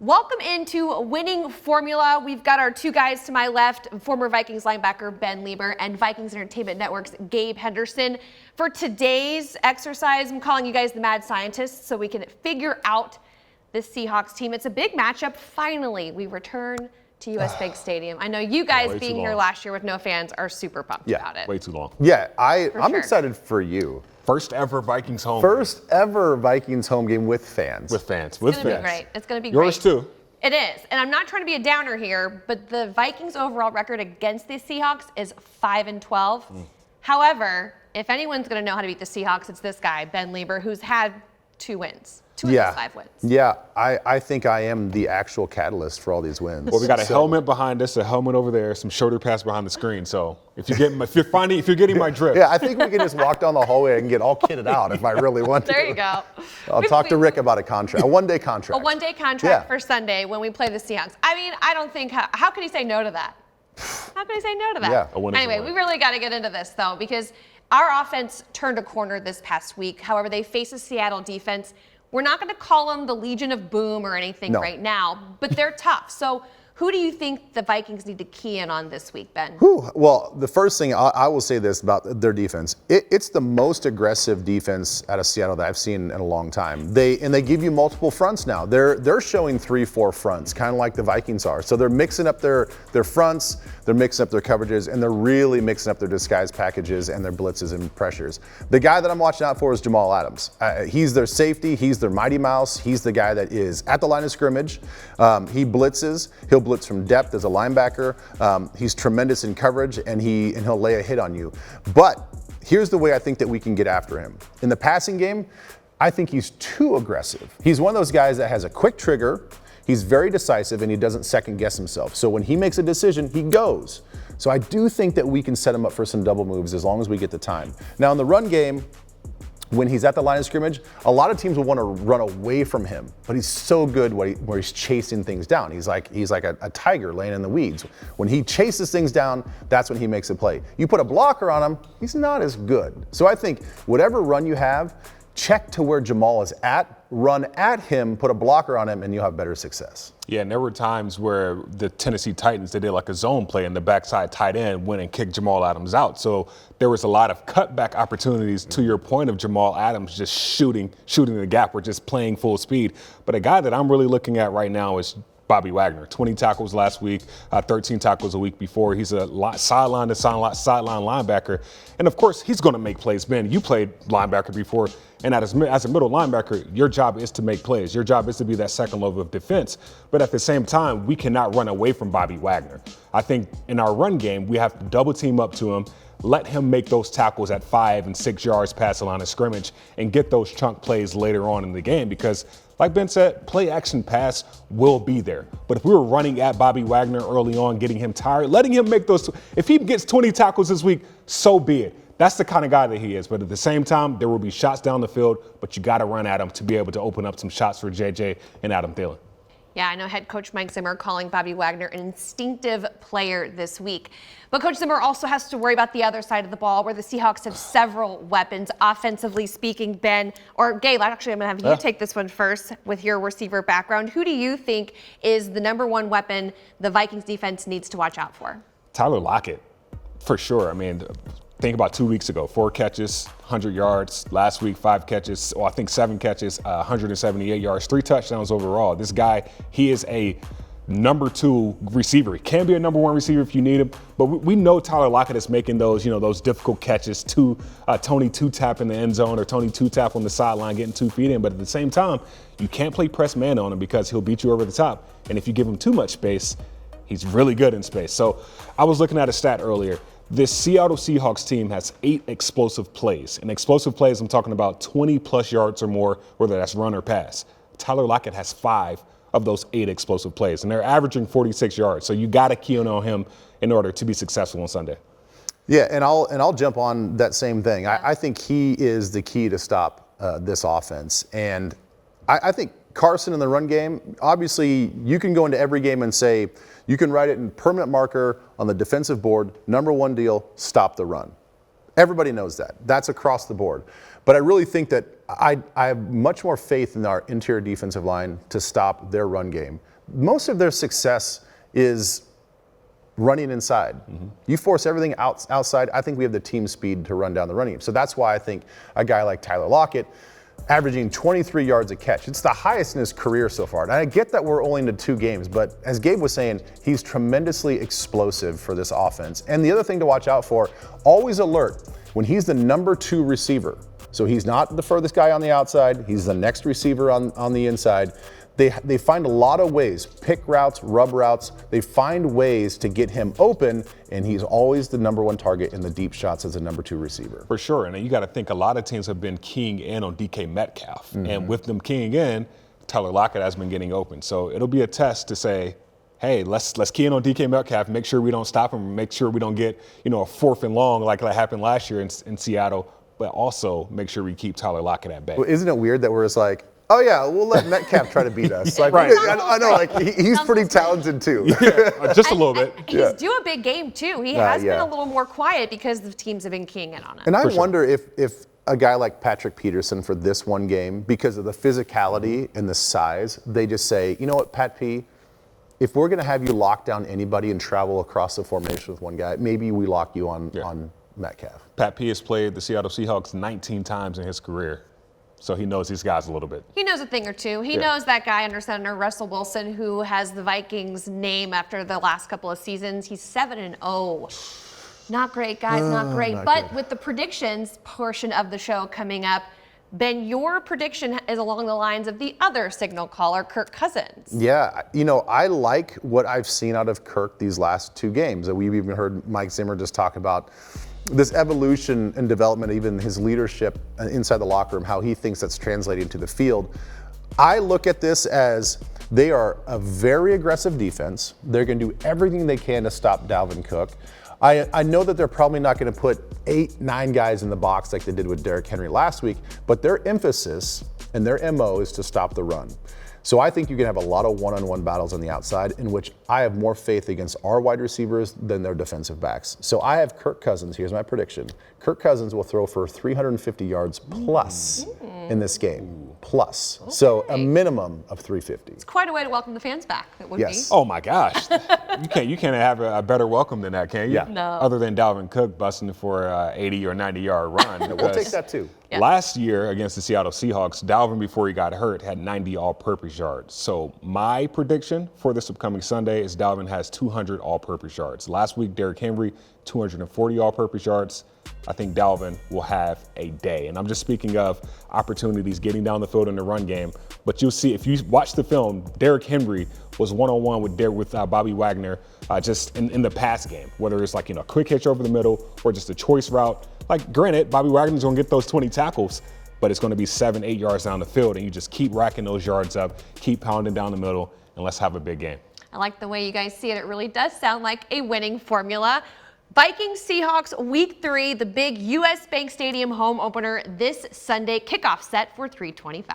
Welcome into Winning Formula. We've got our two guys to my left, former Vikings linebacker Ben Leber and Vikings Entertainment Network's Gabe Henderson. For today's exercise, I'm calling you guys the mad scientists so we can figure out this Seahawks team. It's a big matchup. Finally, we return to US Bank Stadium. I know you guys being here last year with no fans are super pumped about it. Way too long. Yeah, I'm excited for you. First ever Vikings home. First ever Vikings home game with fans. With fans. It's going to be great. It's going to be great. Yours too. It is. And I'm not trying to be a downer here, but the Vikings overall record against the Seahawks is 5-12. However, if anyone's going to know how to beat the Seahawks, it's this guy, Ben Leber, who's had 2 wins. 2 of his 5 wins. Yeah, I think I am the actual catalyst for all these wins. Well, we got a helmet behind us, a helmet over there, some shoulder pads behind the screen. So if you're getting my drift. Yeah, I think we can just walk down the hallway and get all kitted out if I really want to. There you go. I'll talk to Rick about a contract, a one-day contract. A one-day contract for Sunday when we play the Seahawks. I mean, I don't think, how could he say no to that? How could he say no to that? Yeah. Anyway, we really got to get into this though, because our offense turned a corner this past week. However, they face a Seattle defense. We're not going to call them the Legion of Boom or anything right now, but they're tough. So who do you think the Vikings need to key in on this week, Ben? Well, the first thing I will say this about their defense. It's the most aggressive defense out of Seattle that I've seen in a long time. They give you multiple fronts now. They're showing 3-4 fronts, kind of like the Vikings are. So they're mixing up their fronts, they're mixing up their coverages, and they're really mixing up their disguise packages and their blitzes and pressures. The guy that I'm watching out for is Jamal Adams. He's their safety. He's their mighty mouse. He's the guy that is at the line of scrimmage. He blitzes. He'll blitz from depth as a linebacker. He's tremendous in coverage, and he'll lay a hit on you. But here's the way I think that we can get after him. In the passing game, I think he's too aggressive. He's one of those guys that has a quick trigger. He's very decisive, and he doesn't second guess himself. So when he makes a decision, he goes. So I do think that we can set him up for some double moves as long as we get the time. Now in the run game, when he's at the line of scrimmage, a lot of teams will want to run away from him, but he's so good where he's chasing things down. He's like a tiger laying in the weeds. When he chases things down, that's when he makes a play. You put a blocker on him, he's not as good. So I think whatever run you have, check to where Jamal is at, run at him, put a blocker on him, and you'll have better success. Yeah, and there were times where the Tennessee Titans, they did like a zone play and the backside tight end went and kicked Jamal Adams out. So there was a lot of cutback opportunities to your point of Jamal Adams just shooting the gap or just playing full speed. But a guy that I'm really looking at right now is Bobby Wagner. 20 tackles last week, 13 tackles a week before. He's a sideline to sideline linebacker. And of course, he's going to make plays. Ben, you played linebacker before. And as a middle linebacker, your job is to make plays. Your job is to be that second level of defense. But at the same time, we cannot run away from Bobby Wagner. I think in our run game, we have to double team up to him, let him make those tackles at 5 and 6 yards past the line of scrimmage and get those chunk plays later on in the game because, like Ben said, play action pass will be there. But if we were running at Bobby Wagner early on, getting him tired, letting him make those, if he gets 20 tackles this week, so be it. That's the kind of guy that he is. But at the same time, there will be shots down the field, but you got to run at him to be able to open up some shots for JJ and Adam Thielen. Yeah, I know head coach Mike Zimmer calling Bobby Wagner an instinctive player this week. But Coach Zimmer also has to worry about the other side of the ball where the Seahawks have several weapons, offensively speaking. Ben, or Gabe, actually I'm going to have you take this one first with your receiver background. Who do you think is the number one weapon the Vikings defense needs to watch out for? Tyler Lockett, for sure. I mean, think about 2 weeks ago, 4 catches, 100 yards. Last week, 5 catches, I think 7 catches, 178 yards, 3 touchdowns overall. This guy, he is a number 2 receiver. He can be a number 1 receiver if you need him, but we know Tyler Lockett is making those, those difficult catches to Tony two-tap in the end zone or Tony two-tap on the sideline, getting 2 feet in. But at the same time, you can't play press man on him because he'll beat you over the top. And if you give him too much space, he's really good in space. So I was looking at a stat earlier. This Seattle Seahawks team has 8 explosive plays. And explosive plays, I'm talking about 20-plus yards or more, whether that's run or pass. Tyler Lockett has 5 of those 8 explosive plays, and they're averaging 46 yards. So you got to key in on him in order to be successful on Sunday. Yeah, and I'll jump on that same thing. I think he is the key to stop this offense. And I think Carson in the run game, obviously you can go into every game and say, you can write it in permanent marker on the defensive board, number 1 deal, stop the run. Everybody knows that. That's across the board. But I really think that I have much more faith in our interior defensive line to stop their run game. Most of their success is running inside. You force everything outside, I think we have the team speed to run down the running game. So that's why I think a guy like Tyler Lockett, averaging 23 yards a catch. It's the highest in his career so far. And I get that we're only into 2 games, but as Gabe was saying, he's tremendously explosive for this offense. And the other thing to watch out for, always alert when he's the number 2 receiver. So he's not the furthest guy on the outside, he's the next receiver on the inside. They find a lot of ways, pick routes, rub routes. They find ways to get him open, and he's always the number 1 target in the deep shots as a number 2 receiver. For sure, and you got to think a lot of teams have been keying in on DK Metcalf, and with them keying in, Tyler Lockett has been getting open. So it'll be a test to say, hey, let's key in on DK Metcalf, make sure we don't stop him, make sure we don't get a 4th and long like that happened last year in Seattle, but also make sure we keep Tyler Lockett at bay. Well, isn't it weird that we're just like, oh yeah, we'll let Metcalf try to beat us. Like, right. I know, like he's pretty talented too. Yeah, just a little bit. He's due a big game too. He has been a little more quiet because the teams have been keying in on it. And I wonder if a guy like Patrick Peterson for this one game, because of the physicality and the size, they just say, you know what, Pat P, if we're going to have you lock down anybody and travel across the formation with one guy, maybe we lock you on Metcalf. Pat P has played the Seattle Seahawks 19 times in his career. So he knows these guys a little bit. He knows a thing or two. He knows that guy under center, Russell Wilson, who has the Vikings name after the last couple of seasons. He's 7-0. Not great, guys, not great. But with the predictions portion of the show coming up, Ben, your prediction is along the lines of the other signal caller, Kirk Cousins. Yeah, I like what I've seen out of Kirk these last 2 games. We've even heard Mike Zimmer just talk about this evolution and development, even his leadership inside the locker room, how he thinks that's translating to the field. I look at this as they are a very aggressive defense. They're going to do everything they can to stop Dalvin Cook. I know that they're probably not going to put 8-9 guys in the box like they did with Derrick Henry last week, but their emphasis and their MO is to stop the run. So I think you can have a lot of one-on-one battles on the outside in which I have more faith against our wide receivers than their defensive backs. So I have Kirk Cousins. Here's my prediction. Kirk Cousins will throw for 350 yards plus in this game. Plus. Okay. So a minimum of 350. It's quite a way to welcome the fans back. It would be. Oh my gosh. You can't have a better welcome than that, can you? Yeah. No. Other than Dalvin Cook busting for an 80 or 90 yard run. We'll take that too. Yeah. Last year against the Seattle Seahawks, Dalvin, before he got hurt, had 90 all-purpose yards. So my prediction for this upcoming Sunday is Dalvin has 200 all-purpose yards. Last week, Derrick Henry, 240 all-purpose yards. I think Dalvin will have a day. And I'm just speaking of opportunities getting down the field in the run game. But you'll see, if you watch the film, Derrick Henry was one-on-one with Bobby Wagner just in the pass game, whether it's like, a quick hitch over the middle or just a choice route. Like, granted, Bobby Wagner's going to get those 20 tackles, but it's going to be 7-8 yards down the field, and you just keep racking those yards up, keep pounding down the middle, and let's have a big game. I like the way you guys see it. It really does sound like a winning formula. Vikings-Seahawks Week 3, the big US Bank Stadium home opener this Sunday, kickoff set for 3:25.